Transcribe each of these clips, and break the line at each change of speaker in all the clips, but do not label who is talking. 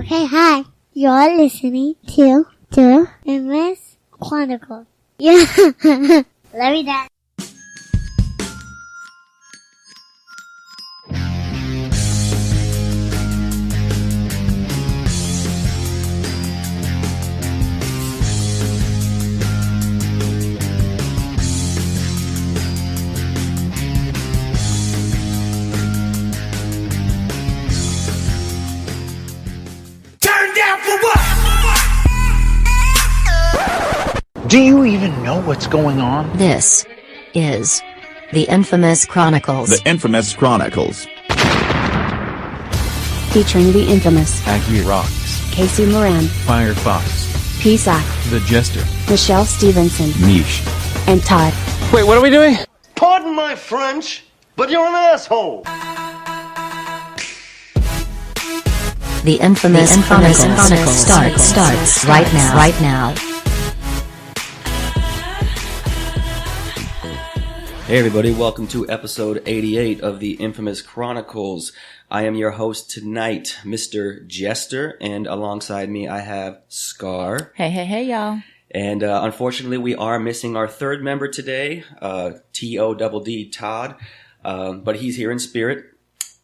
Okay, hi. You're listening to the Infamous Chronicles. Yeah. Love you, Dad.
Do you even know what's going on?
This is the Infamous Chronicles.
The Infamous Chronicles.
Featuring the infamous
Aggie Rocks,
Casey Moran,
Firefox,
P-Sack,
The Jester,
Michelle Stevenson,
Mish,
and Todd.
Wait, what are we doing?
Pardon my French, but you're an asshole.
The Infamous Chronicles starts right now.
Hey everybody, welcome to episode 88 of the Infamous Chronicles. I am your host tonight, Mr. Jester, and alongside me I have Scar.
Hey, y'all.
And unfortunately we are missing our third member today, T-O-D-D, Todd, but he's here in spirit.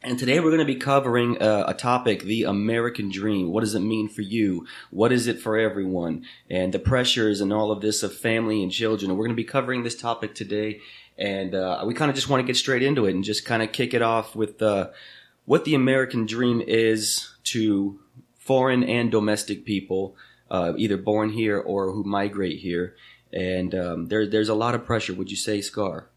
And today we're going to be covering a topic, the American dream. What does it mean for you? What is it for everyone? And the pressures and all of this of family and children. And we're going to be covering this topic today. And we kind of just want to get straight into it and just kind of kick it off with what the American dream is to foreign and domestic people, either born here or who migrate here. And there's a lot of pressure, would you say, Scar?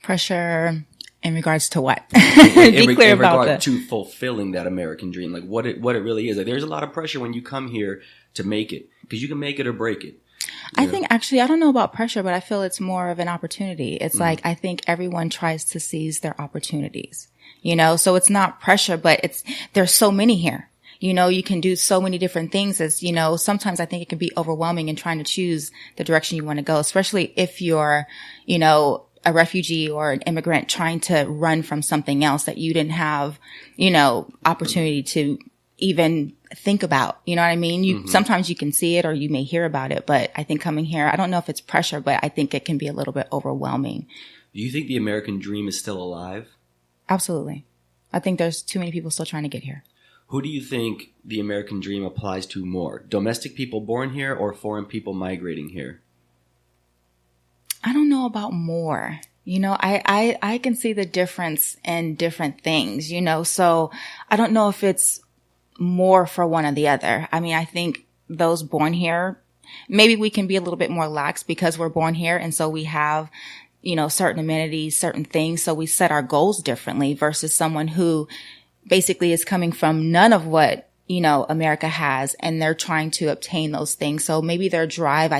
Pressure in regards to what?
In regard to fulfilling that American dream, like what it really is. Like, there's a lot of pressure when you come here to make it, because you can make it or break it.
I think actually, I don't know about pressure, but I feel it's more of an opportunity. It's like, I think everyone tries to seize their opportunities, so it's not pressure, but there's so many here. You can do so many different things sometimes I think it can be overwhelming in trying to choose the direction you want to go, especially if you're, a refugee or an immigrant trying to run from something else that you didn't have, opportunity to even think about. You know what I mean? Sometimes you can see it or you may hear about it, but I think coming here, I don't know if it's pressure, but I think it can be a little bit overwhelming.
Do you think the American dream is still alive?
Absolutely. I think there's too many people still trying to get here.
Who do you think the American dream applies to more? Domestic people born here or foreign people migrating here?
I don't know about more. I can see the difference in different things, so I don't know if it's more for one or the other. I mean, I think those born here, maybe we can be a little bit more lax because we're born here. And so we have, certain amenities, certain things. So we set our goals differently versus someone who basically is coming from none of what, America has, and they're trying to obtain those things. So maybe their drive,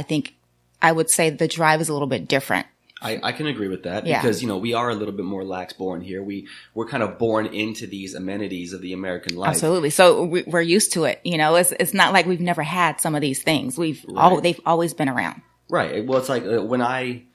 I would say the drive is a little bit different.
I can agree with that because, we are a little bit more lax born here. We're kind of born into these amenities of the American life.
Absolutely. So we're used to it. It's not like we've never had some of these things. They've always been around.
Right. Well, it's like when I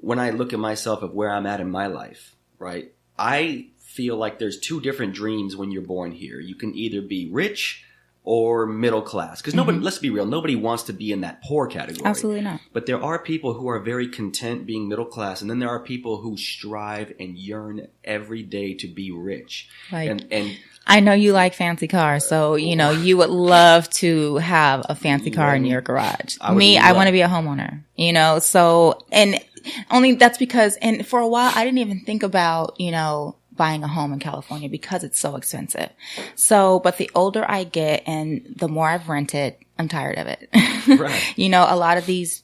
look at myself of where I'm at in my life, right? I feel like there's two different dreams when you're born here. You can either be rich or middle class. Because nobody, let's be real, nobody wants to be in that poor category.
Absolutely not.
But there are people who are very content being middle class, and then there are people who strive and yearn every day to be rich.
Like,
and
I know you like fancy cars, so, you would love to have a fancy car in your garage. I want to be a homeowner, so, and only that's because, and for a while, I didn't even think about, buying a home in California because it's so expensive. So, but the older I get and the more I've rented, I'm tired of it.
Right.
A lot of these,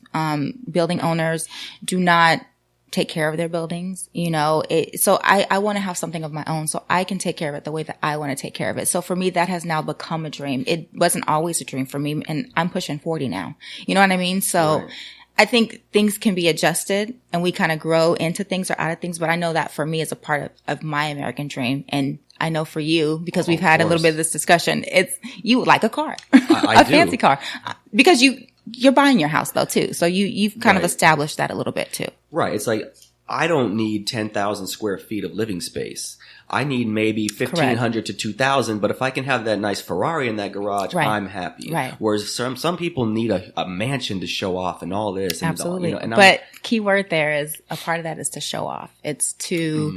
building owners do not take care of their buildings, so I want to have something of my own so I can take care of it the way that I want to take care of it. So for me, that has now become a dream. It wasn't always a dream for me, and I'm pushing 40 now. You know what I mean? So right. I think things can be adjusted and we kind of grow into things or out of things. But I know that for me is a part of my American dream. And I know for you, because we've had a little bit of this discussion, you would like a car, a fancy car, because you're buying your house though too. So you've kind of established that a little bit too.
Right. It's like, I don't need 10,000 square feet of living space. I need maybe 1,500 to 2,000, but if I can have that nice Ferrari in that garage,
Right.
I'm happy.
Right.
Whereas some people need a mansion to show off and all this. And
Absolutely.
and
But key word there is a part of that is to show off. It's to,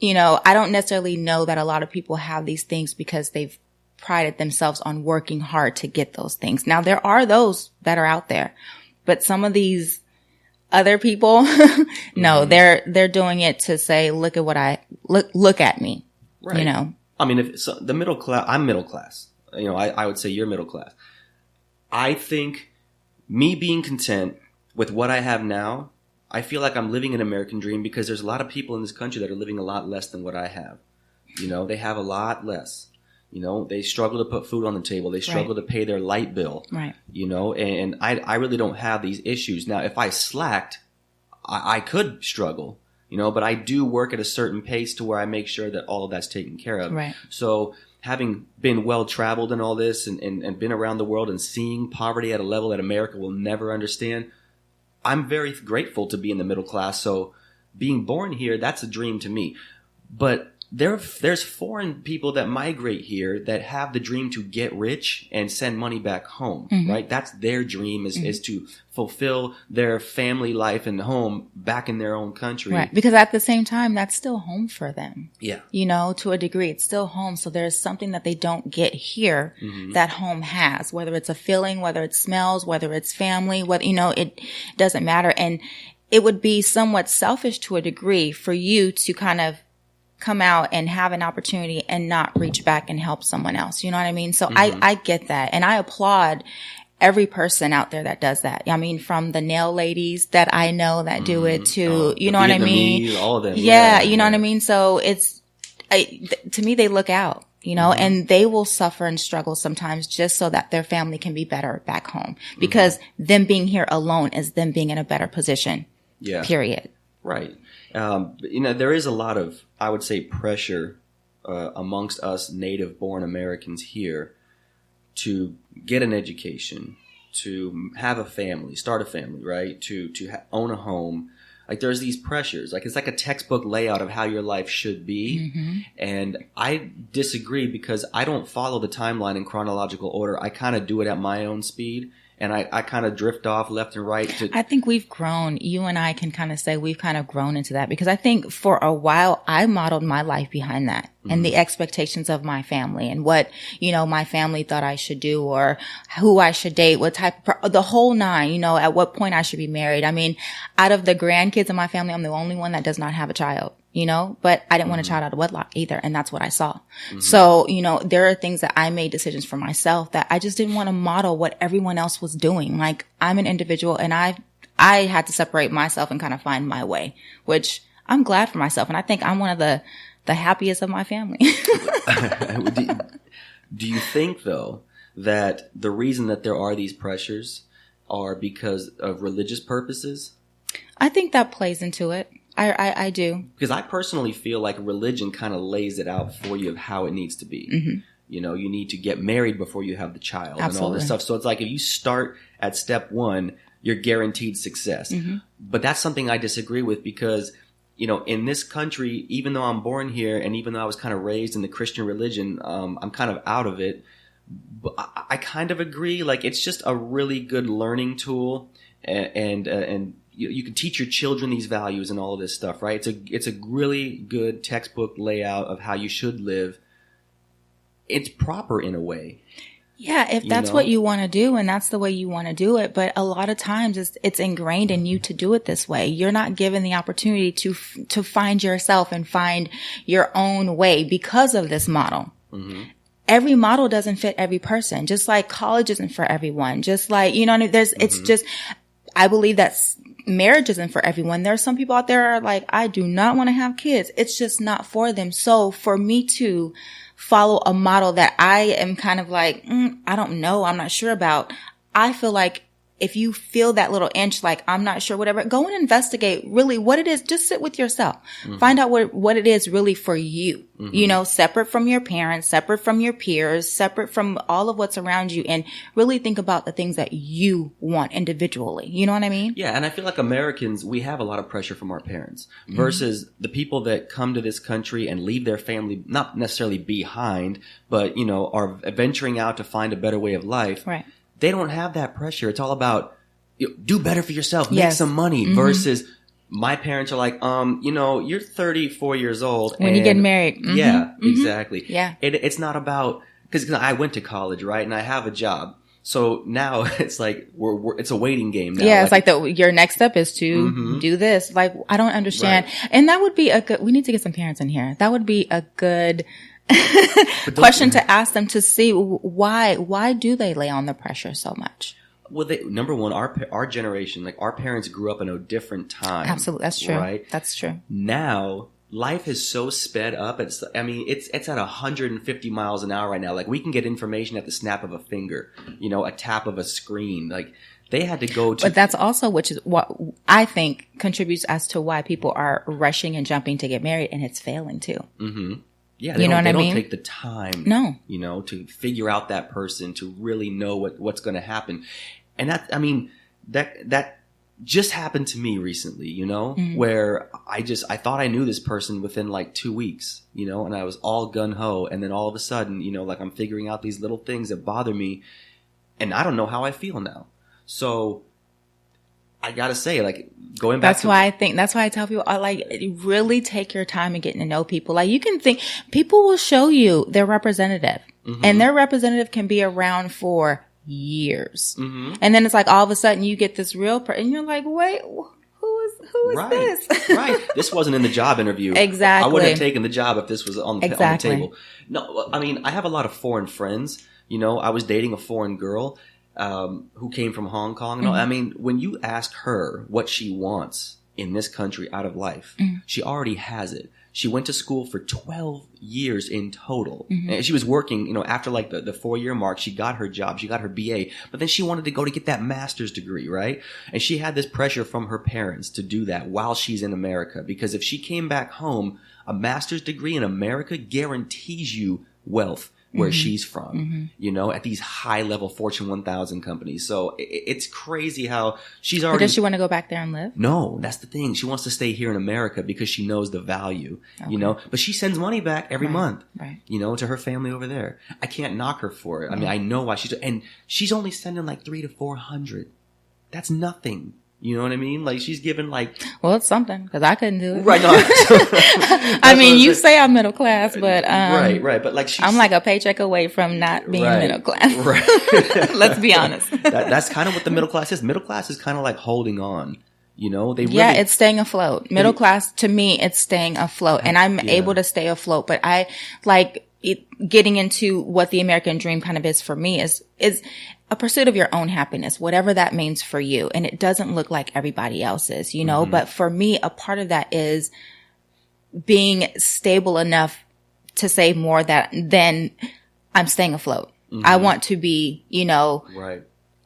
I don't necessarily know that a lot of people have these things because they've prided themselves on working hard to get those things. Now, there are those that are out there, but some of these other people, no, they're doing it to say, look at what look at me,
Right. I mean, if the middle class, I'm middle class. I would say you're middle class. I think me being content with what I have now, I feel like I'm living an American dream because there's a lot of people in this country that are living a lot less than what I have. They have a lot less. They struggle to put food on the table. They struggle to pay their light bill.
Right.
And I really don't have these issues. Now, if I slacked, I could struggle, but I do work at a certain pace to where I make sure that all of that's taken care of.
Right.
So having been well traveled in all this and been around the world and seeing poverty at a level that America will never understand, I'm very grateful to be in the middle class. So being born here, that's a dream to me. But there's foreign people that migrate here that have the dream to get rich and send money back home, right? That's their dream is to fulfill their family life and home back in their own country.
Right. Because at the same time, that's still home for them.
Yeah.
To a degree, it's still home. So there's something that they don't get here that home has, whether it's a feeling, whether it smells, whether it's family, whether, it doesn't matter. And it would be somewhat selfish to a degree for you to kind of come out and have an opportunity and not reach back and help someone else. You know what I mean? So I get that. And I applaud every person out there that does that. I mean, from the nail ladies that I know that do it to, you know what I mean?
All of them.
Yeah. You know what I mean? So to me, they look out, and they will suffer and struggle sometimes just so that their family can be better back home because them being here alone is them being in a better position. Yeah. Period.
Right. There is a lot of, I would say, pressure amongst us native-born Americans here to get an education, to have a family, start a family, right? To own a home. Like there's these pressures. Like it's like a textbook layout of how your life should be. And I disagree because I don't follow the timeline in chronological order. I kind of do it at my own speed. And I kind of drift off left and right.
I think we've grown. You and I can kind of say we've kind of grown into that because I think for a while I modeled my life behind that and the expectations of my family and what, my family thought I should do or who I should date, what type of, the whole nine, at what point I should be married. I mean, out of the grandkids in my family, I'm the only one that does not have a child. But I didn't want a child out of wedlock either. And that's what I saw. So, there are things that I made decisions for myself that I just didn't want to model what everyone else was doing. Like I'm an individual and I had to separate myself and kind of find my way, which I'm glad for myself. And I think I'm one of the happiest of my family.
Do you think though that the reason that there are these pressures are because of religious purposes?
I think that plays into it. I do.
Because I personally feel like religion kind of lays it out for you of how it needs to be. You need to get married before you have the child and all this stuff. So it's like if you start at step one, you're guaranteed success. But that's something I disagree with because, in this country, even though I'm born here and even though I was kind of raised in the Christian religion, I'm kind of out of it. But I kind of agree. Like it's just a really good learning tool and you can teach your children these values and all of this stuff, right? It's a really good textbook layout of how you should live. It's proper in a way.
Yeah, if that's what you want to do and that's the way you want to do it. But a lot of times it's ingrained in you to do it this way. You're not given the opportunity to find yourself and find your own way because of this model. Every model doesn't fit every person, just like college isn't for everyone. Just like, it's just, I believe that's, marriage isn't for everyone. There are some people out there are like, I do not want to have kids. It's just not for them. So for me to follow a model that I am kind of like, I don't know, I'm not sure about, I feel like if you feel that little inch, like, I'm not sure, whatever, go and investigate really what it is. Just sit with yourself. Find out what it is really for you, you know, separate from your parents, separate from your peers, separate from all of what's around you, and really think about the things that you want individually. You know what I mean?
Yeah. And I feel like Americans, we have a lot of pressure from our parents versus the people that come to this country and leave their family, not necessarily behind, but, you know, are venturing out to find a better way of life.
Right.
They don't have that pressure. It's all about do better for yourself, make some money versus my parents are like, you know, you're 34 years old.
When you get married.
Yeah, exactly.
Yeah.
It's not about, because I went to college, right? And I have a job. So now it's like, it's a waiting game now.
Yeah. It's like your next step is to do this. Like, I don't understand. Right. And that would be we need to get some parents in here. That would be a good question to ask them to see why do they lay on the pressure so much?
Well, number one, our generation, like our parents grew up in a different time.
Absolutely, that's true.
Right?
That's true.
Now life is so sped up. It's at 150 miles an hour right now. Like we can get information at the snap of a finger, you know, a tap of a screen. Like they had to go to.
But that's also which is what I think contributes as to why people are rushing and jumping to get married, and it's failing too.
Mm-hmm. Yeah,
they don't
take the time, you know, to figure out that person, to really know what's going to happen. And that just happened to me recently, you know, where I thought I knew this person within like 2 weeks, you know, and I was all gung ho. And then all of a sudden, you know, like I'm figuring out these little things that bother me and I don't know how I feel now. So I gotta say, like, going back
that's why I tell people, like, really take your time in getting to know people. Like, you can think people will show you their representative and their representative can be around for years. And then it's like, all of a sudden you get this real person and you're like, wait, who is this?
Right. This wasn't in the job interview.
Exactly.
I wouldn't have taken the job if this was on the table. No, I mean, I have a lot of foreign friends. You know, I was dating a foreign girl who came from Hong Kong. And I mean, when you ask her what she wants in this country out of life, she already has it. She went to school for 12 years in total. And she was working, you know, after like the 4-year mark, she got her job, she got her BA, but then she wanted to go to get that master's degree, right? And she had this pressure from her parents to do that while she's in America, because if she came back home, a master's degree in America guarantees you wealth where she's from, you know, at these high level Fortune 1000 companies. So it's crazy how she's already.
But does she want to go back there and live?
No, that's the thing. She wants to stay here in America because she knows the value, you know, but she sends money back every month, you know, to her family over there. I can't knock her for it. I mean, I know why and she's only sending like 300 to 400. That's nothing. You know what I mean? Like she's given like.
Well, it's something because I couldn't do it.
Right. No,
I mean, you say I'm middle class, but
right. But like
I'm like a paycheck away from not being middle class. Right. Let's be honest.
That's kind of what the middle class is. Middle class is kind of like holding on. You know, they really,
it's staying afloat. Middle class to me, it's staying afloat, and I'm able to stay afloat. But I like getting into what the American dream kind of is for me is a pursuit of your own happiness, whatever that means for you. And it doesn't look like everybody else's, you know, but for me, a part of that is being stable enough to save more than I'm staying afloat. I want to be, you know,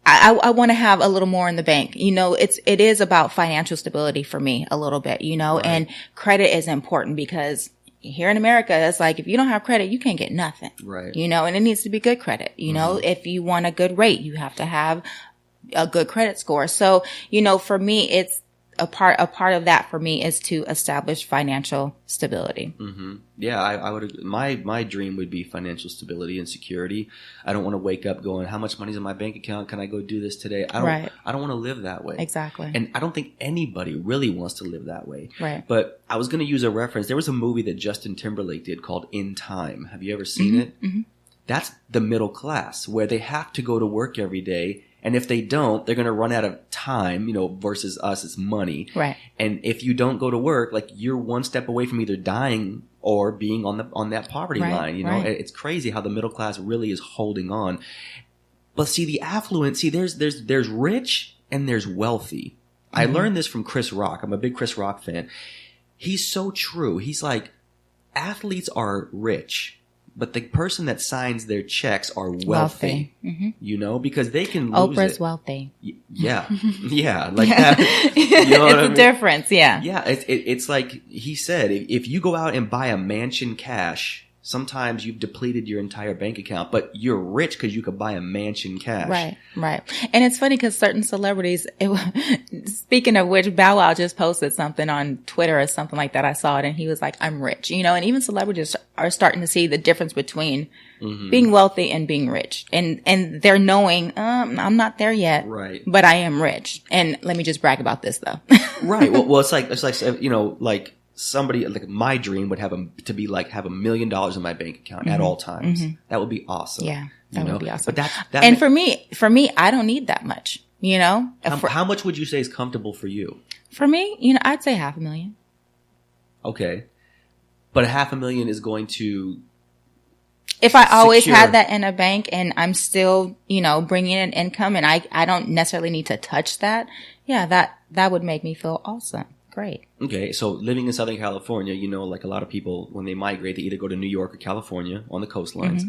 I want to have a little more in the bank. You know, it is about financial stability for me a little bit, you know, and credit is important because here in America, it's like, if you don't have credit, you can't get nothing. Right. You know, and it needs to be good credit. You know, if you want a good rate, you have to have a good credit score. So, you know, for me, it's a part of that for me is to establish financial stability. Yeah,
I would. My dream would be financial stability and security. I don't want to wake up going, how much money's in my bank account? Can I go do this today? I don't want to live that way.
Exactly.
And I don't think anybody really wants to live that way.
Right.
But I was going to use a reference. There was a movie that Justin Timberlake did called In Time. Have you ever seen it? That's the middle class where they have to go to work every day. And if they don't, they're going to run out of time, you know, versus us, it's money.
Right.
And if you don't go to work, like you're one step away from either dying or being on that poverty line. You know, it's crazy how the middle class really is holding on. But see, the affluent, there's rich and there's wealthy. I learned this from Chris Rock. I'm a big Chris Rock fan. He's so true. He's like, athletes are rich. but the person that signs their checks are wealthy. You know, because they can lose
Oprah's
it.
wealthy.
Yeah, yeah, like that. You know what
It's
I
a
mean?
difference. Yeah.
Yeah, it's like he said, if you go out and buy a mansion cash, sometimes you've depleted your entire bank account, but you're rich because you could buy a mansion cash.
Right, right. And it's funny because certain celebrities, speaking of which, Bow Wow just posted something on Twitter or something like that. I saw it and he was like, I'm rich, you know, and even celebrities are starting to see the difference between being wealthy and being rich. And they're knowing, I'm not there yet,
Right.
but I am rich. And let me just brag about this though.
Right. Well, it's like, you know, like somebody, like my dream would have have $1 million in my bank account at all times. That would be awesome.
Yeah, that would be awesome.
But
and for me, I don't need that much, you know?
how much would you say is comfortable for you?
For me, you know, I'd say $500,000.
Okay. But $500,000 is going to,
if I always
secure.
had that in a bank and I'm still, you know, bringing in income and I don't necessarily need to touch that. Yeah, that would make me feel awesome. Great.
okay. So living in Southern California, you know, like a lot of people, when they migrate, they either go to New York or California on the coastlines.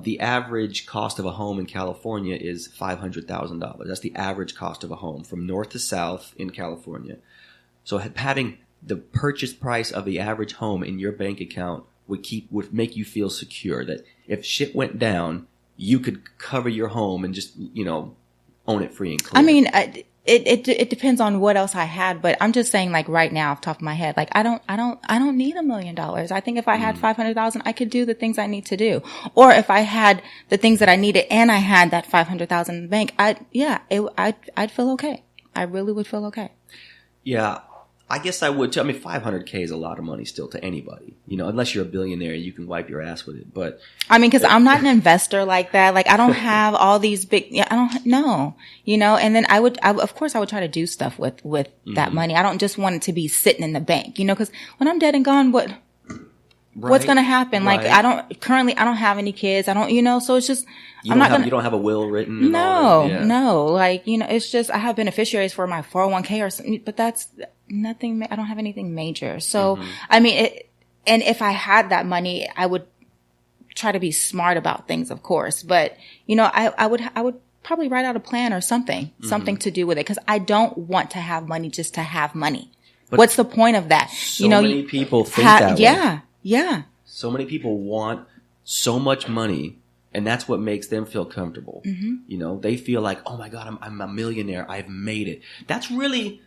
The average cost of a home in California is $500,000. That's the average cost of a home from north to south in California. So having the purchase price of the average home in your bank account would make you feel secure that if shit went down, you could cover your home and just, you know, own it free and clear.
I mean, it depends on what else I had, but I'm just saying, like right now, off the top of my head, like I don't need $1 million. I think if I had 500,000, I could do the things I need to do. Or if I had the things that I needed and I had that 500,000 in the bank, I'd feel okay. I really would feel okay.
Yeah, I guess I would too. I mean, $500K is a lot of money still to anybody, you know, unless you're a billionaire, you can wipe your ass with it. But
I mean, cause I'm not an investor like that. Like I don't have all these big, I don't know, you know, and then of course I would try to do stuff with that money. I don't just want it to be sitting in the bank, you know, cause when I'm dead and gone, what's going to happen? Like I don't have any kids. I don't, you know, so it's just, you
don't have a will written. And all that? Yeah.
No, like, you know, it's just, I have beneficiaries for my 401k or something, but that's nothing. I don't have anything major. So, I mean, and if I had that money, I would try to be smart about things, of course, but you know, I would probably write out a plan or something to do with it. Cause I don't want to have money just to have money. But what's the point of that?
So
you know,
many people think that way.
Yeah. Yeah.
So many people want so much money, and that's what makes them feel comfortable. You know, they feel like, oh my God, I'm a millionaire. I've made it. That's really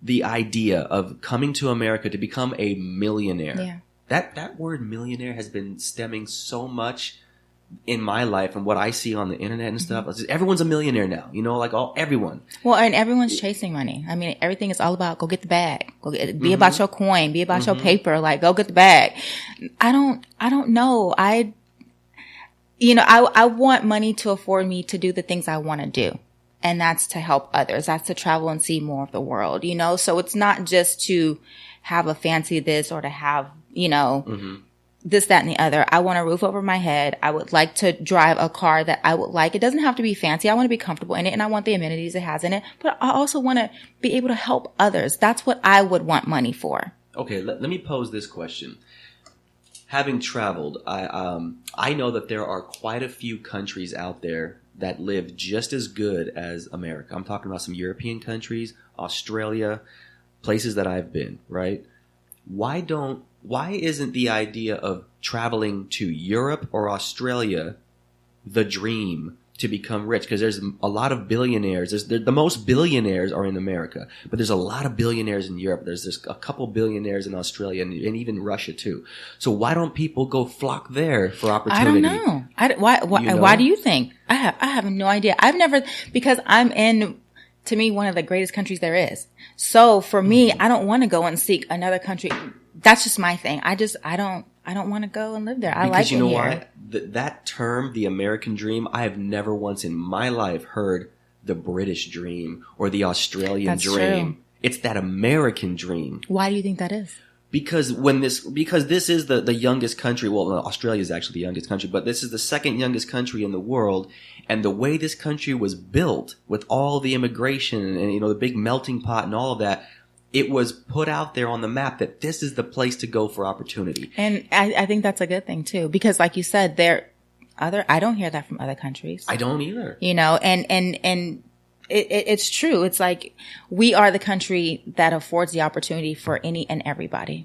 the idea of coming to America to become a millionaire.
Yeah.
That word millionaire has been stemming so much in my life and what I see on the internet and stuff. Everyone's a millionaire now, you know, like everyone.
Well, and everyone's chasing money. I mean, everything is all about go get the bag, be about your coin, be about your paper, like go get the bag. I don't know. I want money to afford me to do the things I want to do. And that's to help others. That's to travel and see more of the world, you know? So it's not just to have a fancy this or to have, you know, this, that, and the other. I want a roof over my head. I would like to drive a car that I would like. It doesn't have to be fancy. I want to be comfortable in it and I want the amenities it has in it, but I also want to be able to help others. That's what I would want money for.
Okay. Let me pose this question. Having traveled, I know that there are quite a few countries out there that live just as good as America. I'm talking about some European countries, Australia, places that I've been, right? Why isn't the idea of traveling to Europe or Australia the dream to become rich? Because there's a lot of billionaires. The most billionaires are in America, but there's a lot of billionaires in Europe. There's a couple billionaires in Australia and even Russia too. So why don't people go flock there for opportunity?
I don't know. Why do you think? I have no idea. Because I'm in, to me, one of the greatest countries there is. So for me, I don't want to go and seek another country. That's just my thing. I don't want to go and live there. I like it here. Because you know why?
That term, the American dream, I have never once in my life heard the British dream or the Australian dream. True. It's that American dream.
Why do you think that is?
Because this is the youngest country. Well, Australia is actually the youngest country, but this is the second youngest country in the world. And the way this country was built with all the immigration and, you know, the big melting pot and all of that, it was put out there on the map that this is the place to go for opportunity.
And I think that's a good thing too, because like you said, I don't hear that from other countries.
I don't either.
You know, and it's true. It's like we are the country that affords the opportunity for any and everybody,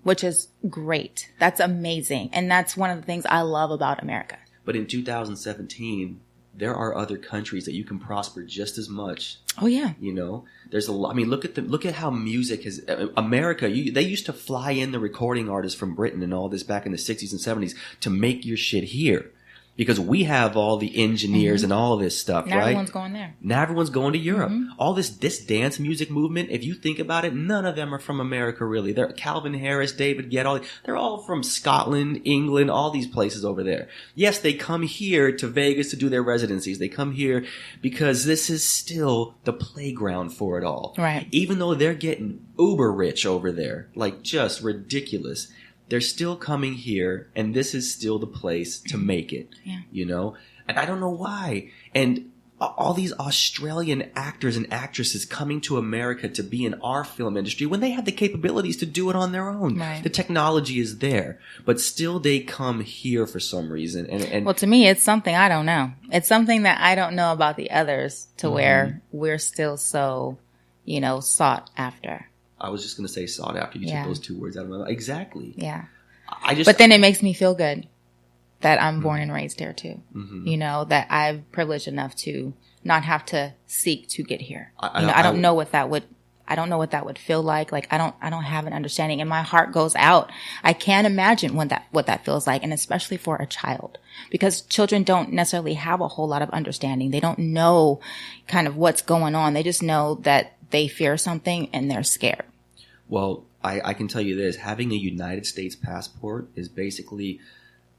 which is great. That's amazing. And that's one of the things I love about America.
But in 2017, there are other countries that you can prosper just as much.
Oh yeah.
You know, there's a lot. I mean, look at how music has America. They used to fly in the recording artists from Britain and all this back in the 60s and 70s to make your shit here. Because we have all the engineers and all this stuff,
Now
right?
everyone's going there.
Now everyone's going to Europe. All this dance music movement, if you think about it, none of them are from America, really. They're Calvin Harris, David Guetta, they're all from Scotland, England, all these places over there. Yes, they come here to Vegas to do their residencies. They come here because this is still the playground for it all.
Right.
Even though they're getting uber rich over there, like just ridiculous. They're still coming here, and this is still the place to make it, you know? And I don't know why. And all these Australian actors and actresses coming to America to be in our film industry when they have the capabilities to do it on their own.
Right.
The technology is there, but still they come here for some reason. And
Well, to me, it's something I don't know. It's something that I don't know about the others to where we're still so, you know, sought after.
I was just going to say sought after. You took those two words out of my mouth. Exactly.
Yeah.
But
then it makes me feel good that I'm born and raised here too. You know, that I'm privileged enough to not have to seek to get here. I don't know what that would feel like. Like I don't have an understanding, and my heart goes out. I can't imagine what that feels like, and especially for a child, because children don't necessarily have a whole lot of understanding. They don't know kind of what's going on. They just know that they fear something and they're scared.
Well, I can tell you this, having a United States passport is basically,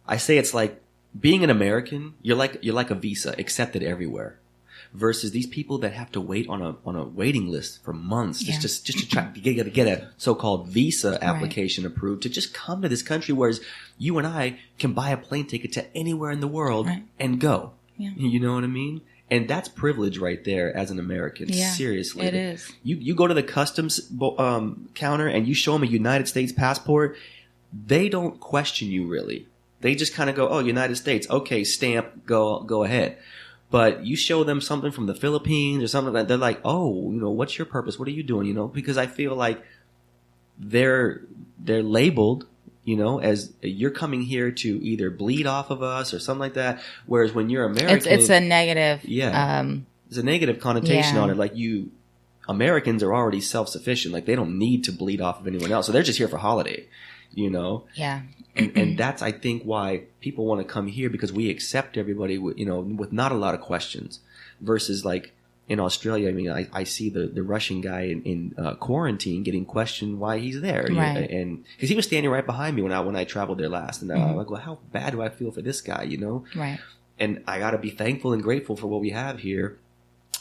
I say it's like being an American, you're like a visa, accepted everywhere. Versus these people that have to wait on a waiting list for months just to try to get a so-called visa application approved to just come to this country, whereas you and I can buy a plane ticket to anywhere in the world and go. Yeah. You know what I mean? And that's privilege right there as an American.
Yeah,
seriously.
it is.
You go to the customs counter and you show them a United States passport, they don't question you really. They just kind of go, oh, United States. Okay, stamp, go ahead. But you show them something from the Philippines or something like that, they're like, oh, you know, what's your purpose? What are you doing? You know, because I feel like they're labeled, you know, as you're coming here to either bleed off of us or something like that. Whereas when you're American,
it's a negative.
Yeah. There's a negative connotation on it. Like Americans are already self-sufficient. Like they don't need to bleed off of anyone else. So they're just here for holiday, you know?
Yeah.
And that's, I think, why people want to come here, because we accept everybody with, you know, with not a lot of questions versus like in Australia. I mean, I see the Russian guy in quarantine getting questioned why he's there.
Right.
And because he was standing right behind me when I traveled there last. And I'm like, well, how bad do I feel for this guy, you know?
Right.
And I got to be thankful and grateful for what we have here.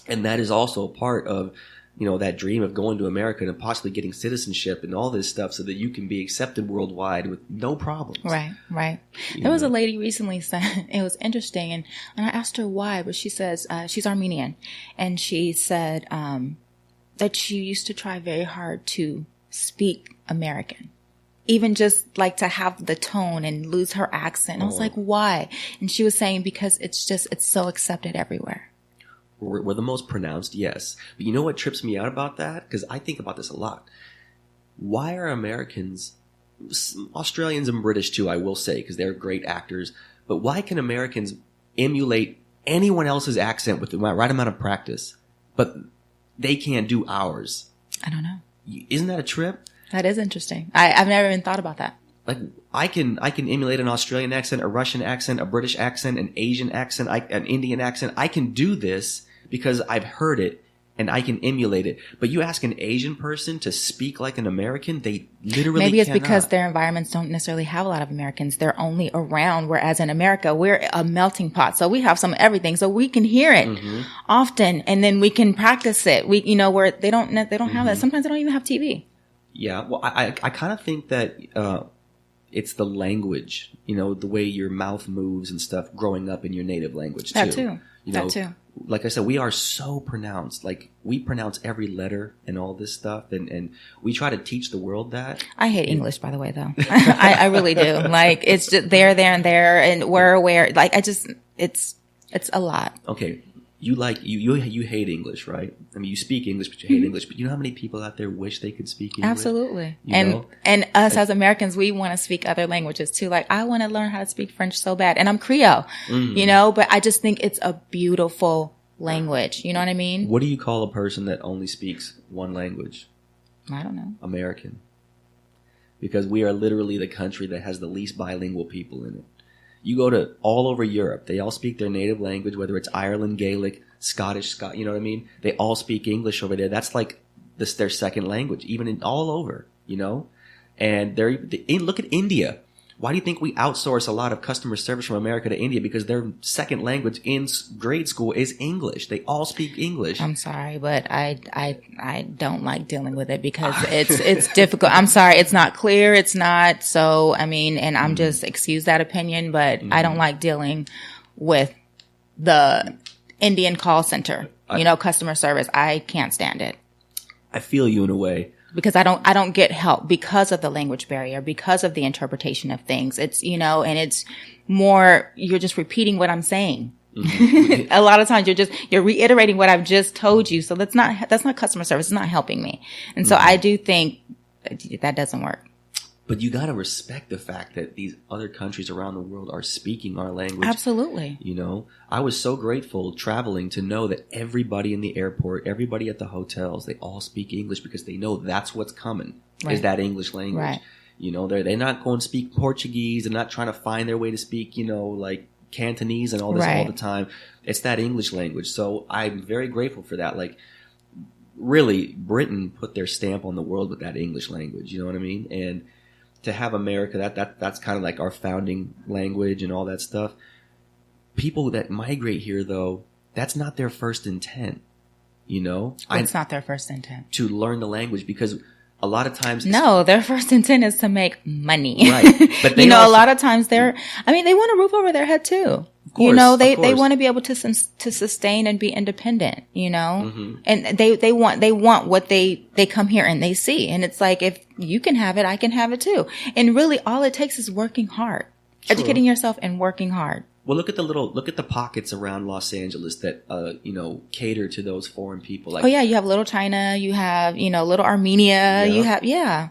And that is also a part of, you know, that dream of going to America and possibly getting citizenship and all this stuff so that you can be accepted worldwide with no problems.
Right, right. There was a lady recently said, it was interesting, and I asked her why, but she says, she's Armenian, and she said that she used to try very hard to speak American. Even just like to have the tone and lose her accent. I was like, why? And she was saying because it's so accepted everywhere.
We're the most pronounced, yes. But you know what trips me out about that? Because I think about this a lot. Why are Americans, Australians and British too, I will say, because they're great actors, but why can Americans emulate anyone else's accent with the right amount of practice, but they can't do ours?
I don't know.
Isn't that a trip?
That is interesting. I've never even thought about that.
Like I can emulate an Australian accent, a Russian accent, a British accent, an Asian accent, an Indian accent. I can do this because I've heard it and I can emulate it. But you ask an Asian person to speak like an American, they literally
Maybe it's
cannot.
because their environments don't necessarily have a lot of Americans. They're only around, whereas in America, we're a melting pot. So we have some of everything. So we can hear it often, and then we can practice it. We, you know, where they don't have that. Sometimes they don't even have TV.
Yeah. Well, I kind of think that, it's the language, you know, the way your mouth moves and stuff growing up in your native language too.
That too.
You know, like I said, we are so pronounced. Like, we pronounce every letter and all this stuff, and we try to teach the world that.
I hate English, by the way, though. I really do. Like, it's just there, and where. Like, it's a lot.
Okay. You hate English, right? I mean, you speak English, but you hate English. But you know how many people out there wish they could speak English?
Absolutely.
You know?
And us as Americans, we want to speak other languages too. Like, I want to learn how to speak French so bad. And I'm Creole, but I just think it's a beautiful language. You know what I mean?
What do you call a person that only speaks one language?
I don't know.
American. Because we are literally the country that has the least bilingual people in it. You go to all over Europe, they all speak their native language, whether it's Ireland, Gaelic, Scottish, you know what I mean? They all speak English over there. That's like their second language, even all over, you know? And look at India. Why do you think we outsource a lot of customer service from America to India? Because their second language in grade school is English. They all speak English.
I'm sorry, but I don't like dealing with it because it's difficult. I'm sorry. It's not clear. It's not. So, I mean, and I'm just, excuse that opinion, but I don't like dealing with the Indian call center, customer service. I can't stand it.
I feel you in a way.
Because I don't get help because of the language barrier, because of the interpretation of things. It's, and it's more, you're just repeating what I'm saying. Mm-hmm. A lot of times you're reiterating what I've just told you. So that's not customer service. It's not helping me. And so I do think that doesn't work.
But you got to respect the fact that these other countries around the world are speaking our language.
Absolutely.
I was so grateful traveling to know that everybody in the airport, everybody at the hotels, they all speak English because they know that's what's coming, is that English language.
Right.
They're not going to speak Portuguese. They're not trying to find their way to speak, like Cantonese and all this all the time. It's that English language. So I'm very grateful for that. Like, really, Britain put their stamp on the world with that English language. You know what I mean? And to have America, that's kind of like our founding language and all that stuff. People that migrate here, though, that's not their first intent,
It's not their first intent.
To learn the language, because a lot of times...
No, their first intent is to make money.
Right. But they
a lot of times they want a roof over their head too.
Of course,
they want to be able to sustain and be independent, and they want what they come here and they see. And it's like, if you can have it, I can have it too. And really all it takes is working hard, educating yourself and working hard.
Well, look at the pockets around Los Angeles that, cater to those foreign people. Like,
you have Little China, you have, Little Armenia, you have,
Yeah.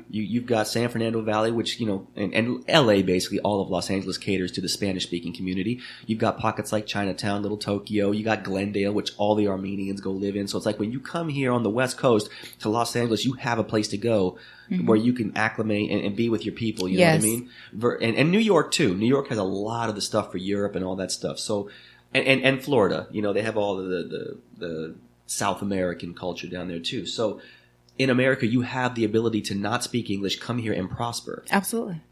You've got San Fernando Valley, which, and LA, basically all of Los Angeles caters to the Spanish speaking community. You've got pockets like Chinatown, Little Tokyo. You got Glendale, which all the Armenians go live in. So it's like when you come here on the West Coast to Los Angeles, you have a place to go where you can acclimate and be with your people. You know what I mean? And New York too. New York has a lot of the stuff for Europe and all that stuff. So, and Florida, they have all of the South American culture down there too. So, in America, you have the ability to not speak English, come here and prosper.
Absolutely.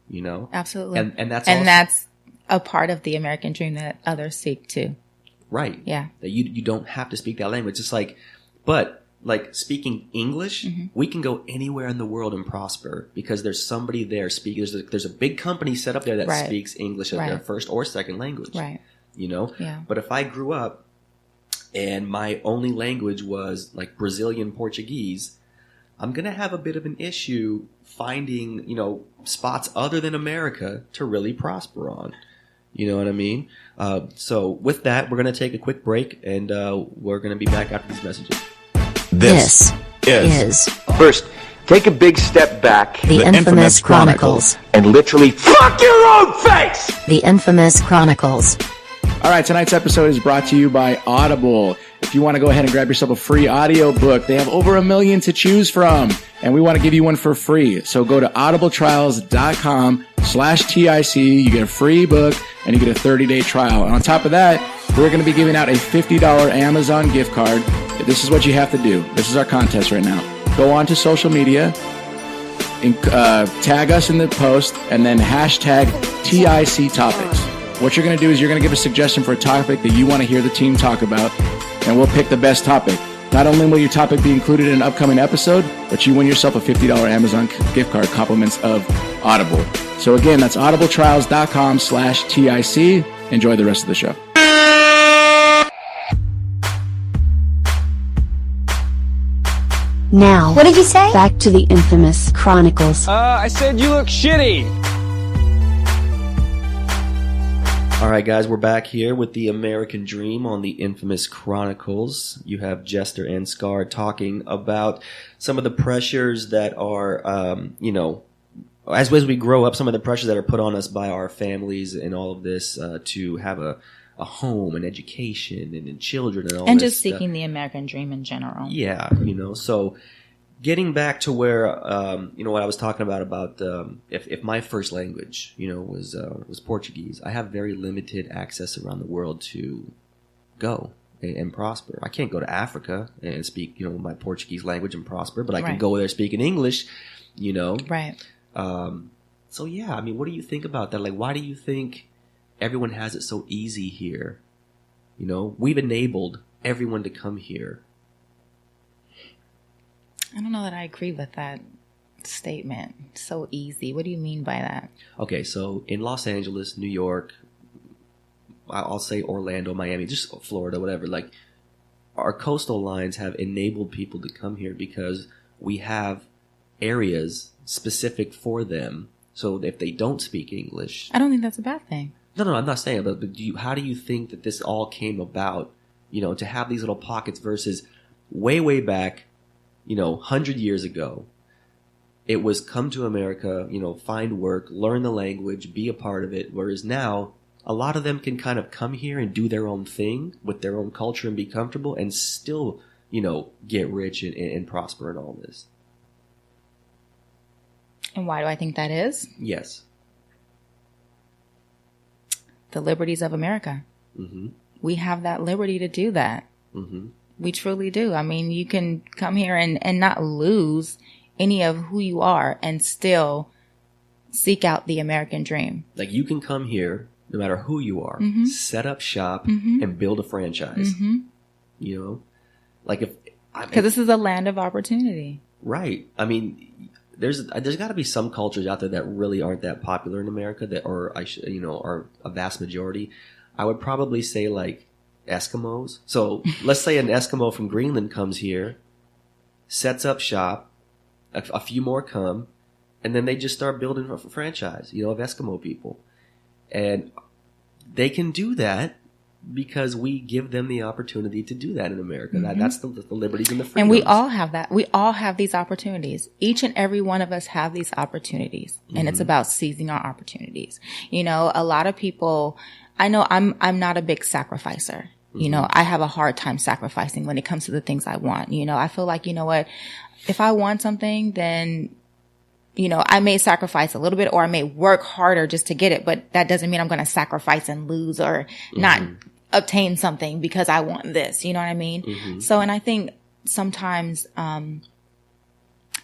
Absolutely.
And
that's a part of the American dream that others seek too.
Right.
Yeah.
That you don't have to speak that language. It's like speaking English, we can go anywhere in the world and prosper because there's somebody there speaking. There's a big company set up there that speaks English as their first or second language.
Right.
Yeah. But if I grew up and my only language was like Brazilian Portuguese, I'm going to have a bit of an issue finding, spots other than America to really prosper on. You know what I mean? So with that, we're going to take a quick break and we're going to be back after these messages.
This is
First, take a big step back.
the Infamous Chronicles.
And literally fuck your own face!
The Infamous Chronicles.
All right, tonight's episode is brought to you by Audible. If you want to go ahead and grab yourself a free audiobook, they have over 1 million to choose from, and we want to give you one for free. So go to audibletrials.com/TIC. You get a free book, and you get a 30-day trial. And on top of that, we're going to be giving out a $50 Amazon gift card. This is what you have to do. This is our contest right now. Go on to social media, and, tag us in the post, and then hashtag TIC Topics. What you're going to do is you're going to give a suggestion for a topic that you want to hear the team talk about, and we'll pick the best topic. Not only will your topic be included in an upcoming episode, but you win yourself a $50 Amazon gift card, compliments of Audible. So again, that's audibletrials.com/TIC. Enjoy the rest of the show.
Now,
What did you say?
back to the infamous Chronicles.
I said you look shitty.
All right, guys, we're back here with the American Dream on the infamous Chronicles. You have Jester and Scar talking about some of the pressures that are, as we grow up, some of the pressures that are put on us by our families and all of this to have a home and education and children and all
And
this
just
stuff.
seeking the American dream in general.
Yeah, so getting back to where, what I was talking about if my first language, was Portuguese, I have very limited access around the world to go and prosper. I can't go to Africa and speak, my Portuguese language and prosper, but I can
Right.
go there speaking English,
Right.
So yeah, I mean, what do you think about that? Like, why do you think everyone has it so easy here? We've enabled everyone to come here.
I don't know that I agree with that statement. So easy. What do you mean by that?
Okay, so in Los Angeles, New York, I'll say Orlando, Miami, just Florida, whatever, like, our coastal lines have enabled people to come here because we have areas specific for them. So if they don't speak English,
I don't think that's a bad thing.
no, I'm not saying, but how do you think that this all came about? To have these little pockets versus way back, 100 years ago, it was come to America, find work, learn the language, be a part of it. Whereas now, a lot of them can kind of come here and do their own thing with their own culture and be comfortable and still, get rich and prosper and all this.
And why do I think that is?
Yes.
The liberties of America.
Mm-hmm.
We have that liberty to do that.
Mm-hmm.
We truly do. I mean, you can come here and not lose any of who you are and still seek out the American dream.
Like, you can come here, no matter who you are,
Mm-hmm.
set up shop and build a franchise.
Mm-hmm.
Like
Because this is a land of opportunity.
right. I mean, there's got to be some cultures out there that really aren't that popular in America are a vast majority. I would probably say like Eskimos. So let's say an Eskimo from Greenland comes here, sets up shop, a few more come, and then they just start building a franchise, of Eskimo people. And they can do that because we give them the opportunity to do that in America. That's the liberties and the freedoms.
And we all have that. We all have these opportunities. Each and every one of us have these opportunities. And it's about seizing our opportunities. A lot of people, I know I'm not a big sacrificer. I have a hard time sacrificing when it comes to the things I want. I feel like, what, if I want something, then, I may sacrifice a little bit or I may work harder just to get it, but that doesn't mean I'm going to sacrifice and lose or not obtain something because I want this. You know what I mean? So, and I think sometimes,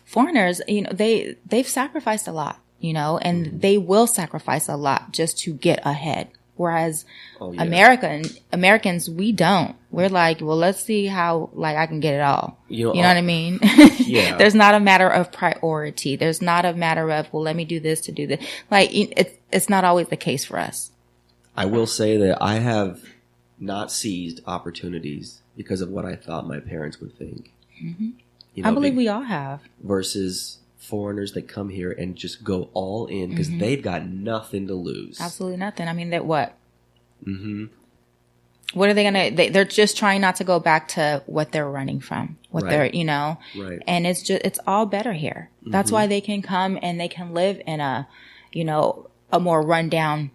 foreigners, they've sacrificed a lot, and they will sacrifice a lot just to get ahead. Whereas Americans, we don't. We're like, well, let's see how, I can get it all. You know what I mean?
Yeah.
There's not a matter of priority. There's not a matter of, well, let me do this to do this. It's not always the case for us.
I will say that I have not seized opportunities because of what I thought my parents would think.
I believe we all have.
Versus foreigners that come here and just go all in because they've got nothing to lose.
Absolutely nothing. I mean, what? What are they going to, they're just trying not to go back to what they're running from, what they're,
Right.
And it's all better here. That's why they can come and they can live in a more rundown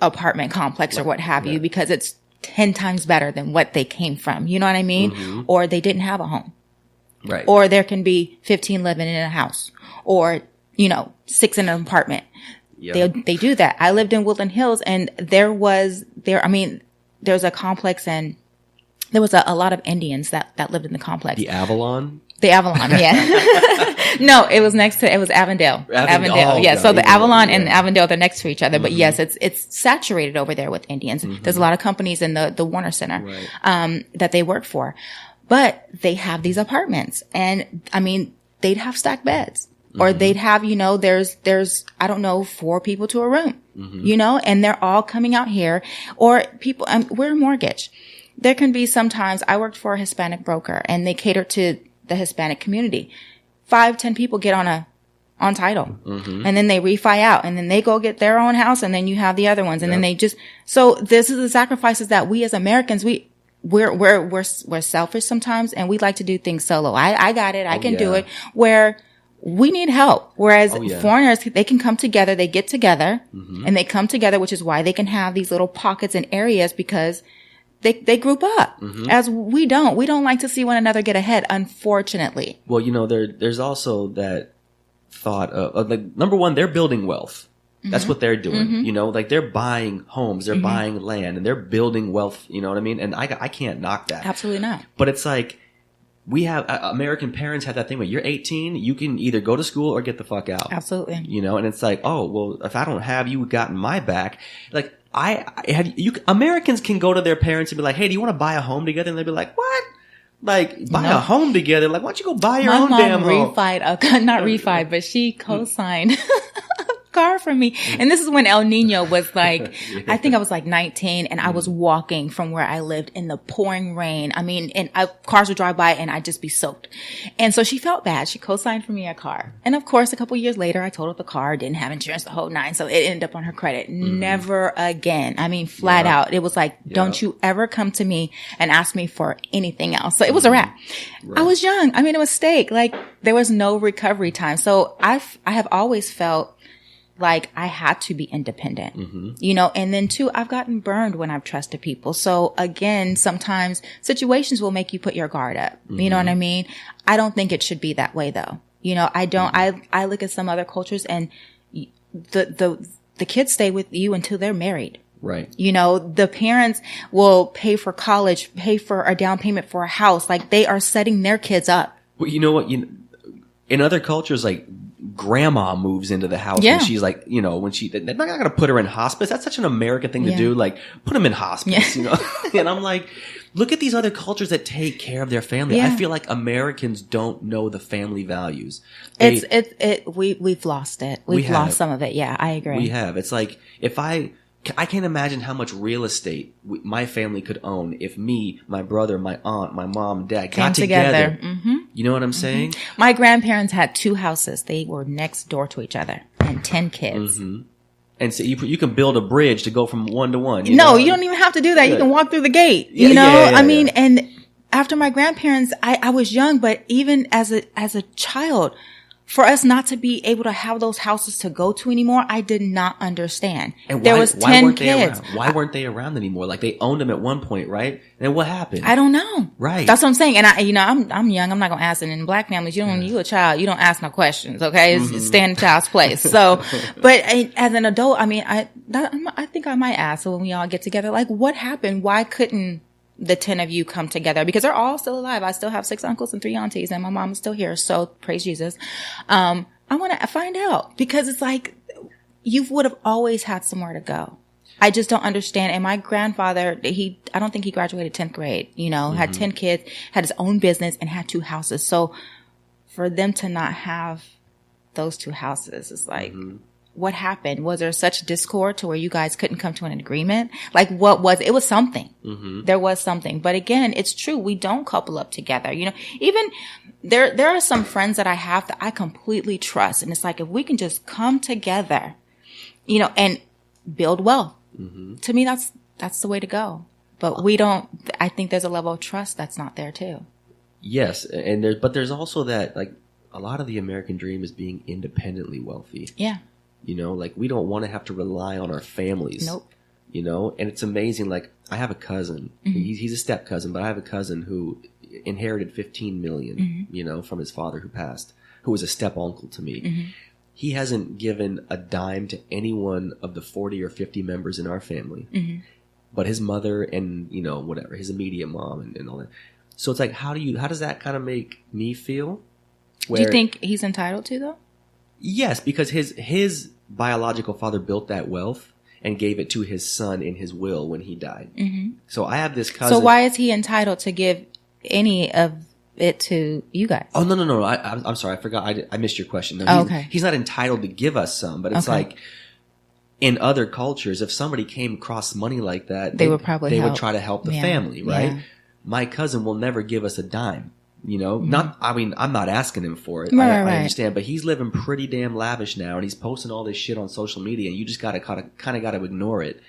apartment complex or what have you, because it's 10 times better than what they came from. You know what I mean? Or they didn't have a home.
Right.
Or there can be 15 living in a house or, 6 in an apartment.
Yep.
They do that. I lived in Woodland Hills and there's a complex and there was a lot of Indians that lived in the complex.
The Avalon?
The Avalon, yeah. No, it was Avondale. Avondale,
oh,
yeah.
God,
So the Avalon
yeah.
and Avondale, they're next to each other. But yes, it's saturated over there with Indians. There's a lot of companies in the Warner Center, that they work for. But they have these apartments and they'd have stacked beds. Or they'd have, there's, I don't know, 4 people to a room, and they're all coming out here. Or people, we're a mortgage. There can be sometimes, I worked for a Hispanic broker and they cater to the Hispanic community. 5-10 people get on title, and then they refi out, and then they go get their own house, and then you have the other ones, and then they just, so this is the sacrifices that we as Americans, we're selfish sometimes, and we like to do things solo. I got it. I can do it, where we need help. Whereas foreigners, they can come together, they get together, and they come together, which is why they can have these little pockets and areas, because they group up. As we don't like to see one another get ahead, unfortunately.
Well, there's also that thought of like, number one, they're building wealth. That's what they're doing. Like they're buying homes, they're buying land, and they're building wealth. You know what I mean? And I can't knock that.
Absolutely not.
But it's like, we have American parents have that thing where you're 18, you can either go to school or get the fuck out.
Absolutely.
And it's like, oh, well, if I don't have you gotten my back, like Americans can go to their parents and be like, hey, do you want to buy a home together? And they'd be like, what? Like, buy a home together? Like, why don't you go buy your own damn home?
Not refied, but she co-signed car for me. And this is when El Nino was like, I think I was like 19, and I was walking from where I lived in the pouring rain. I mean, and cars would drive by and I'd just be soaked. And so she felt bad. She co-signed for me a car. And of course, a couple years later, I totaled the car, didn't have insurance, the whole nine. So it ended up on her credit. Never again. I mean, flat out. It was like, don't you ever come to me and ask me for anything else. So it was a wrap. Right. I was young. I made a mistake. Like, there was no recovery time. So I have always felt like I had to be independent, and then too, I've gotten burned when I've trusted people. So again, sometimes situations will make you put your guard up. You know what I mean? I don't think it should be that way though. I don't, I look at some other cultures, and the kids stay with you until they're married.
Right.
The parents will pay for college, pay for a down payment for a house. Like, they are setting their kids up.
Well, you know what? In other cultures, like, grandma moves into the house when she's like, they're not going to put her in hospice. That's such an American thing to do. Like, put them in hospice, And I'm like, look at these other cultures that take care of their family. I feel like Americans don't know the family values.
We've lost it. We've lost some of it. Yeah, I agree.
We have. It's like, I can't imagine how much real estate my family could own if me, my brother, my aunt, my mom, dad got together. You know what I'm saying?
My grandparents had 2 houses. They were next door to each other, and 10 kids.
And so you can build a bridge to go from one to one.
You don't even have to do that. You can walk through the gate. I mean, and after my grandparents, I was young, but even as a child, for us not to be able to have those houses to go to anymore, I did not understand.
And
there was 10 kids.
Why weren't they around anymore? Like, they owned them at one point, right? And then what happened?
I don't know.
Right.
That's what I'm saying. And I'm young. I'm not going to ask it. In black families, you a child, you don't ask no questions. Okay. It's stay in the child's place. So, but as an adult, I mean, I think I might ask when we all get together, like, what happened? Why couldn't the 10 of you come together? Because they're all still alive. I still have 6 uncles and 3 aunties, and my mom is still here. So praise Jesus. I want to find out, because it's like, you would have always had somewhere to go. I just don't understand. And my grandfather, I don't think he graduated 10th grade, had 10 kids, had his own business, and had 2 houses. So for them to not have those 2 houses is like, what happened? Was there such discord to where you guys couldn't come to an agreement? Like, what was it? Was something. There was something. But again, it's true. We don't couple up together. Even there are some friends that I have that I completely trust. And it's like, if we can just come together, and build wealth, to me, that's the way to go. But I think there's a level of trust that's not there too.
Yes. But there's also that, like, a lot of the American dream is being independently wealthy.
Yeah.
Like, we don't want to have to rely on our families.
Nope.
And it's amazing. Like, I have a cousin. He's a step cousin, but I have a cousin who inherited $15 million, from his father who passed, who was a step uncle to me. He hasn't given a dime to any one of the 40 or 50 members in our family, but his mother and, whatever, his immediate mom and all that. So it's like, how does that kind of make me feel?
Do you think he's entitled to, though?
Yes, because his biological father built that wealth and gave it to his son in his will when he died. So I have this cousin.
So why is he entitled to give any of it to you guys?
Oh, no. I'm sorry. I forgot. I missed your question. No, he's not entitled to give us some, but it's like, in other cultures, if somebody came across money like that, they would try to help the family, right? Yeah. My cousin will never give us a dime. I'm not asking him for it.
Right,
I
right.
understand, but he's living pretty damn lavish now, and he's posting all this shit on social media, and you just gotta kind of gotta ignore it.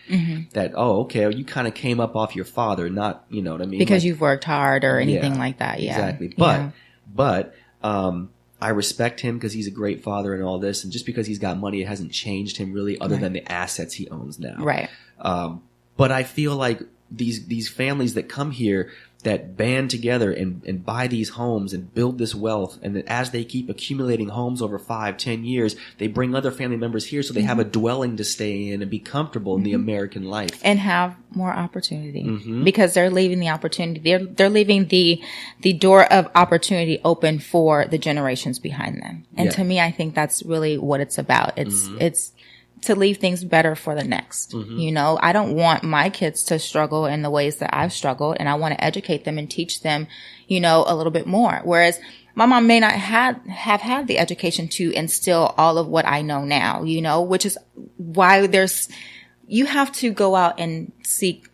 That, okay, you kind of came up off your father, not, you know what I mean?
Because you've worked hard or anything like that. Yeah.
Exactly.
Yeah.
But I respect him because he's a great father and all this, and just because he's got money, it hasn't changed him really, other than the assets he owns now.
Right.
But I feel like these families that come here that band together and buy these homes and build this wealth, and that as they keep accumulating homes over 5-10 years, they bring other family members here so they have a dwelling to stay in and be comfortable in the American life.
And have more opportunity because they're leaving the opportunity. They're leaving the door of opportunity open for the generations behind them. And to me, I think that's really what it's about. It's to leave things better for the next. You know, I don't want my kids to struggle in the ways that I've struggled, and I want to educate them and teach them, you know, a little bit more. Whereas my mom may not have had the education to instill all of what I know now, you know, which is why you have to go out and seek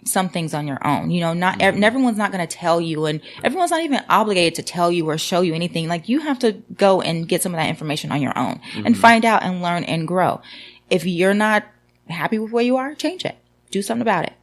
some things on your own. You know, not everyone's not going to tell you, and everyone's not even obligated to tell you or show you anything. Like, you have to go and get some of that information on your own and find out and learn and grow. If you're not happy with where you are, change it. Do something about it.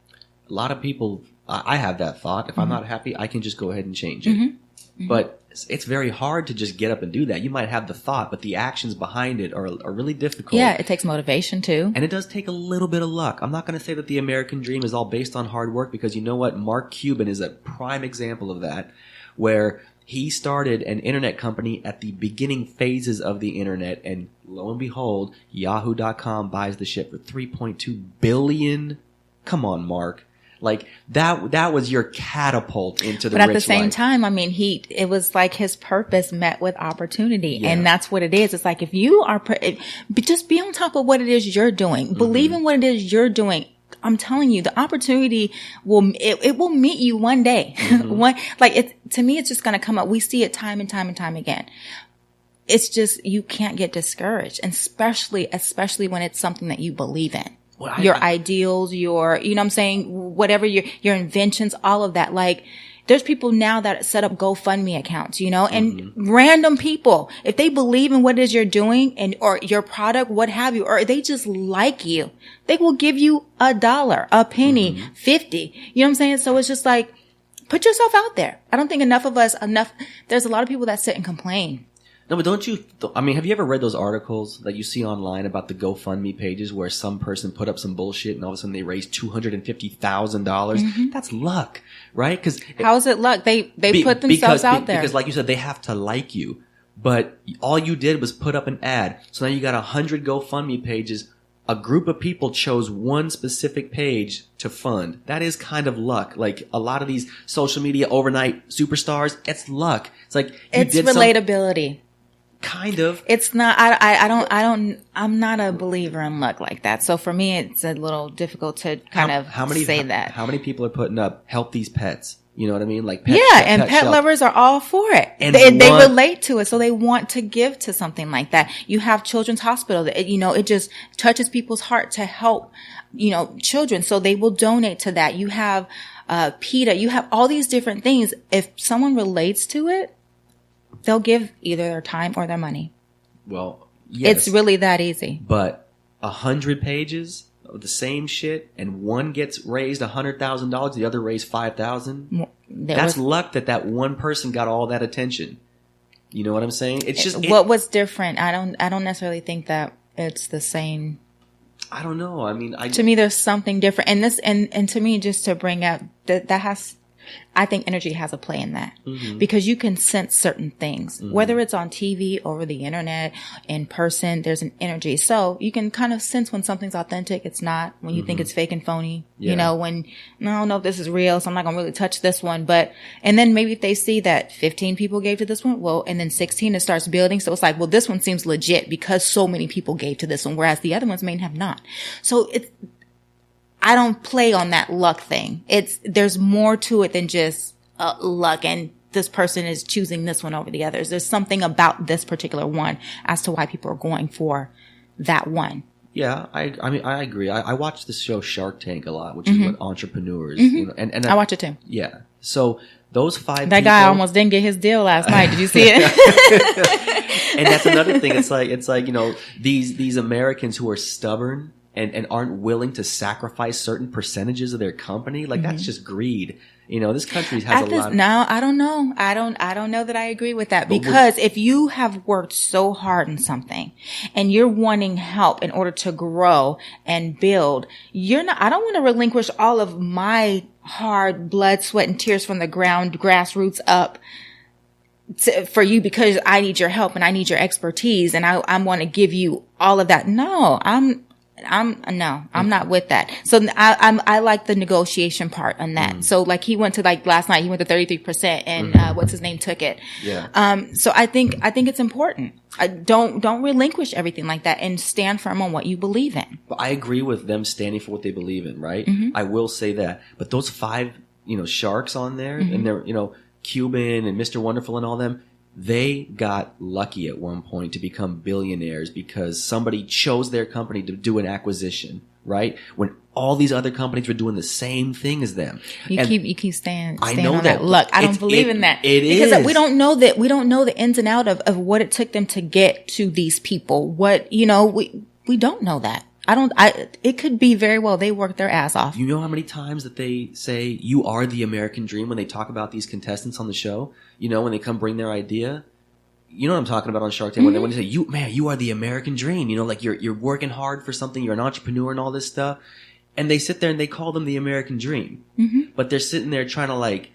A lot of people, I have that thought. If I'm not happy, I can just go ahead and change it. But it's very hard to just get up and do that. You might have the thought, but the actions behind it are really difficult.
Yeah, it takes motivation too.
And it does take a little bit of luck. I'm not going to say that the American dream is all based on hard work, because you know what? Mark Cuban is a prime example of that, where he started an internet company at the beginning phases of the internet, and lo and behold, Yahoo.com buys the shit for $3.2 billion. Come on, Mark. Like, that was your catapult into the rich life.
But at the same time, I mean, it was like his purpose met with opportunity. Yeah. And that's what it is. It's like, if you are, just be on top of what it is you're doing. Believe in what it is you're doing. I'm telling you, the opportunity will meet you one day. To me, it's just going to come up. We see it time and time and time again. It's just, you can't get discouraged, and especially when it's something that you believe in. Well, your ideals, you know what I'm saying? Whatever your inventions, all of that. Like, there's people now that set up GoFundMe accounts, you know, and random people, if they believe in what it is you're doing or your product, what have you, or they just like you, they will give you $1, a penny, 50. You know what I'm saying? So it's just like, put yourself out there. I don't think there's a lot of people that sit and complain.
No, but have you ever read those articles that you see online about the GoFundMe pages where some person put up some bullshit and all of a sudden they raised $250,000? That's luck, right?
How is it luck? They put themselves out there.
Because like you said, they have to like you. But all you did was put up an ad. So now you got 100 GoFundMe pages. A group of people chose one specific page to fund. That is kind of luck. Like, a lot of these social media overnight superstars, it's luck. It's like,
it's relatability.
Kind of.
It's not, I'm not a believer in luck like that. So for me, it's a little difficult to say that.
How many people are putting up, help these pets? You know what I mean? Like, pet
lovers are all for it. And they relate to it. So they want to give to something like that. You have Children's Hospital that, you know, it just touches people's heart to help, you know, children. So they will donate to that. You have, PETA. You have all these different things. If someone relates to it, they'll give either their time or their money.
Well, yes.
It's really that easy.
But 100 pages of the same shit, and one gets raised $100,000, the other raised $5,000. That's luck that one person got all that attention. You know what I'm saying? It's just
what was different. I don't necessarily think that it's the same.
I don't know. I mean,
to me, there's something different, and to me, just to bring up that has. I think energy has a play in that because you can sense certain things, whether it's on TV, over the internet, in person, there's an energy. So you can kind of sense when something's authentic. It's not when you think it's fake and phony, you know, when I don't know if this is real. So I'm not going to really touch this one, and then maybe if they see that 15 people gave to this one, well, and then 16, it starts building. So it's like, well, this one seems legit because so many people gave to this one, whereas the other ones may have not. So I don't play on that luck thing. There's more to it than just luck and this person is choosing this one over the others. There's something about this particular one as to why people are going for that one.
Yeah, I mean, I agree. I watch the show Shark Tank a lot, which is what entrepreneurs, and
I watch it too.
yeah. So those five
That
people,
guy almost didn't get his deal last night. Did you see it?
and that's another thing. It's like, these Americans who are stubborn and aren't willing to sacrifice certain percentages of their company, like that's just greed. This country has a lot.
No, I don't know. I don't know that I agree with that, because if you have worked so hard on something and you're wanting help in order to grow and build, I don't want to relinquish all of my hard blood, sweat, and tears from the ground, grassroots up for you because I need your help and I need your expertise and I want to give you all of that. No, I'm not with that. So I like the negotiation part on that. So like he went to last night, he went to 33% and, what's his name took it.
Yeah.
So I think it's important. Don't relinquish everything like that and stand firm on what you believe in.
But I agree with them standing for what they believe in, right? I will say that. But those five, sharks on there and they're, Cuban and Mr. Wonderful and all them, they got lucky at one point to become billionaires because somebody chose their company to do an acquisition, right? When all these other companies were doing the same thing as them.
You keep staying
I know
on
that
luck. I don't believe in that. Because we don't know we don't know the ins and out of what it took them to get to these people. We don't know that. It could be very well they worked their ass off.
You know how many times that they say you are the American dream when they talk about these contestants on the show? When they come bring their idea? You know what I'm talking about on Shark Tank when they say, you are the American dream. Like you're working hard for something, you're an entrepreneur and all this stuff. And they sit there and they call them the American dream. But they're sitting there trying to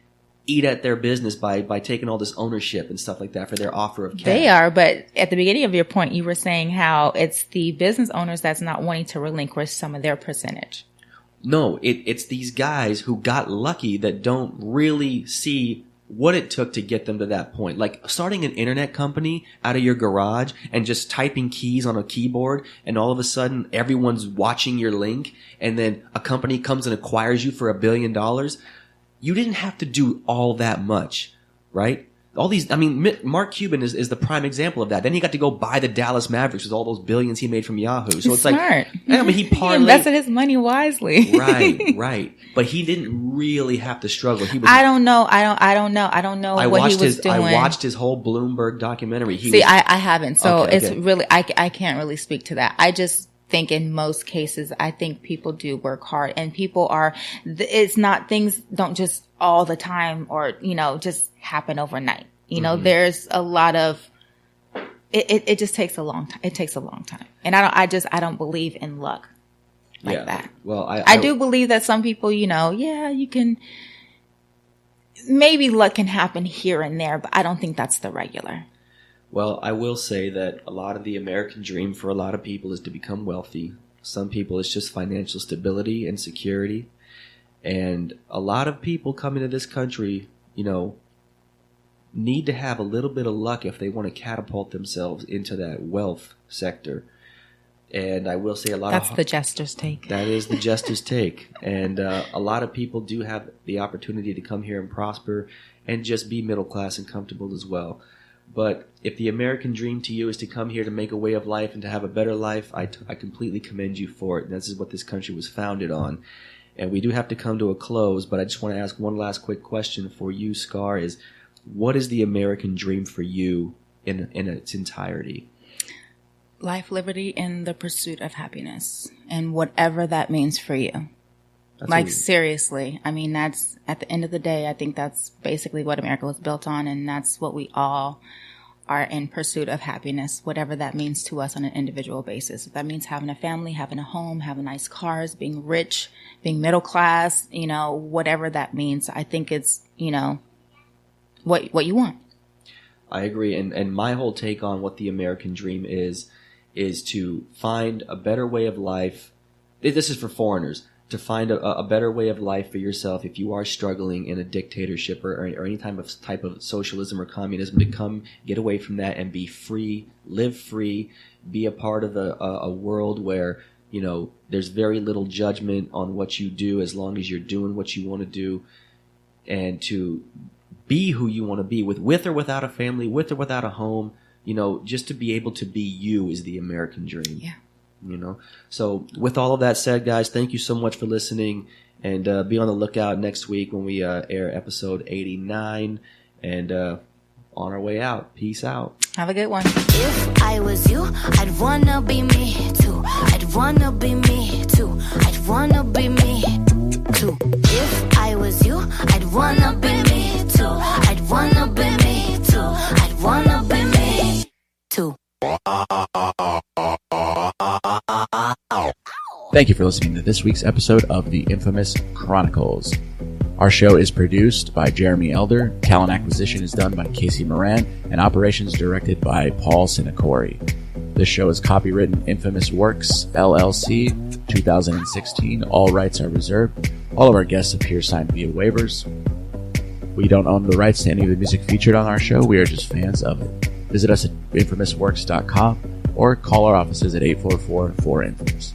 eat at their business by taking all this ownership and stuff like that for their offer of cash.
They are, but at the beginning of your point, you were saying how it's the business owners that's not wanting to relinquish some of their percentage.
No, it's these guys who got lucky that don't really see what it took to get them to that point. Like starting an internet company out of your garage and just typing keys on a keyboard and all of a sudden everyone's watching your link and then a company comes and acquires you for $1 billion. You didn't have to do all that much, right? Mark Cuban is the prime example of that. Then he got to go buy the Dallas Mavericks with all those billions he made from Yahoo. So it's
smart.
He
he invested his money wisely.
Right. But he didn't really have to struggle.
I don't know what he was doing.
I watched his whole Bloomberg documentary.
I haven't. So
okay.
It's really, I can't really speak to that. I just think in most cases, I think people do work hard and things don't just all the time or, just happen overnight. There's a lot of, it just takes a long time. It takes a long time. And I don't believe in luck like that.
Well,
I do believe that some people, you can, maybe luck can happen here and there, but I don't think that's the regular.
Well, I will say that a lot of the American dream for a lot of people is to become wealthy. Some people it's just financial stability and security. And a lot of people coming to this country, need to have a little bit of luck if they want to catapult themselves into that wealth sector. And I will say
that's the Jester's take.
That is the Jester's take. And a lot of people do have the opportunity to come here and prosper and just be middle class and comfortable as well. But if the American dream to you is to come here to make a way of life and to have a better life, I completely commend you for it. And this is what this country was founded on. And we do have to come to a close, but I just want to ask one last quick question for you, Scar, is what is the American dream for you in its entirety?
Life, liberty, and the pursuit of happiness. And whatever that means for you. Seriously. That's at the end of the day, I think that's basically what America was built on. And that's what we all are in pursuit of happiness, whatever that means to us on an individual basis. If that means having a family, having a home, having nice cars, being rich, being middle class, whatever that means, I think it's, what you want.
I agree. And my whole take on what the American dream is to find a better way of life. This is for foreigners. To find a better way of life for yourself if you are struggling in a dictatorship or any type of socialism or communism, to get away from that and be free, live free, be a part of a world where, there's very little judgment on what you do as long as you're doing what you want to do, and to be who you want to be with or without a family, with or without a home, just to be able to be you is the American dream.
Yeah.
So with all of that said, guys, thank you so much for listening, and be on the lookout next week when we air episode 89, and on our way out. Peace out.
Have a good one.
If I was you, I'd wanna be me too. I'd wanna be me too. I'd wanna be me too. If I was you, I'd wanna be me too. I'd wanna be me too. I'd wanna be me too.
Thank you for listening to this week's episode of the Infamous Chronicles. Our show is produced by Jeremy Elder, talent acquisition is done by Casey Moran, and operations directed by Paul Sinacori. This show is copywritten Infamous Works, LLC, 2016. All rights are reserved. All of our guests appear signed via waivers. We don't own the rights to any of the music featured on our show. We are just fans of it. Visit us at infamousworks.com or call our offices at 844-4-INFAMOUS.